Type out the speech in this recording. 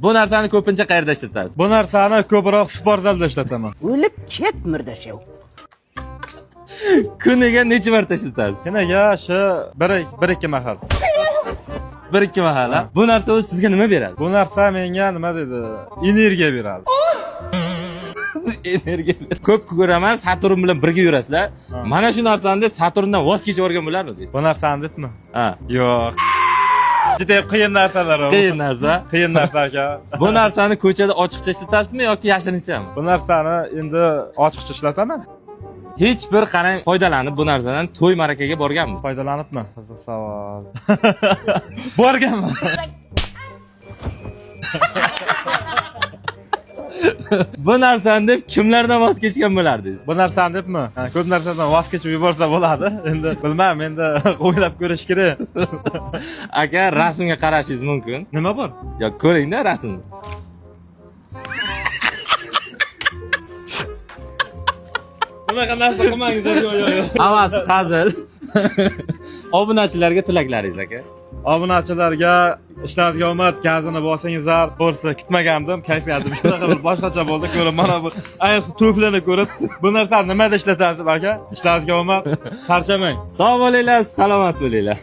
Bu narsani ko'pincha qayerda ishlatasiz? Bu narsani ko'proq sport zalda ishlataman. O'lib ket Mirdashev. Kuniga necha marta ishlatasiz? Kuniga shu 1-2 mahal. 1-2 mahal. Bu narsa o'zi sizga nima beradi? Bu narsa menga nima dedi? Energiya beradi. Energiya. Ko'p ko'raman, Saturn bilan birga yurasizlar. Mana shu narsani deb Saturndan voz kechib yuborgan bo'larmidi? Bu narsani debmi? Ha. Yo'q. Juda qiyin narsalar u. Qiyin narsa. Qiyin narsa aka. Bu narsani ko'chada ochiqcha ishlatasizmi yoki yashirinchami? Bu narsani endi ochiqcha ishlataman. Hech bir qarang foydalanib bu narsadan to'y marakaga borganmiz. Foydalanibmi? Qiziq savol. Borganman. Bu narsani deb kimlardan voz kechgan bo'lardingiz? Bu narsani debmi? Ko'p narsadan voz kechib yuborsa bo'ladi. Endi bilmayman, endi o'ylab ko'rish kerak. Aka, rasmga qarashingiz mumkin. Nima bor? Yo, ko'ring-da rasmni. Bunaqa narsa qilmanglar. Yo'q. Hammasi hazil. Obunachilarga tilaklaringiz aka. Obunachilarga ishlaringizga omad, gazini bosingizlar. Bo'lsa kutmagandim, kayfiyatim shunaqa bir boshqacha bo'ldi. Ko'rib, mana bu ayniqsa tuflini ko'rib, bu narsani nimada ishlatasiz aka? Ishlaringizga omad. Charchamang. Sog' bo'linglar, salomat bo'linglar.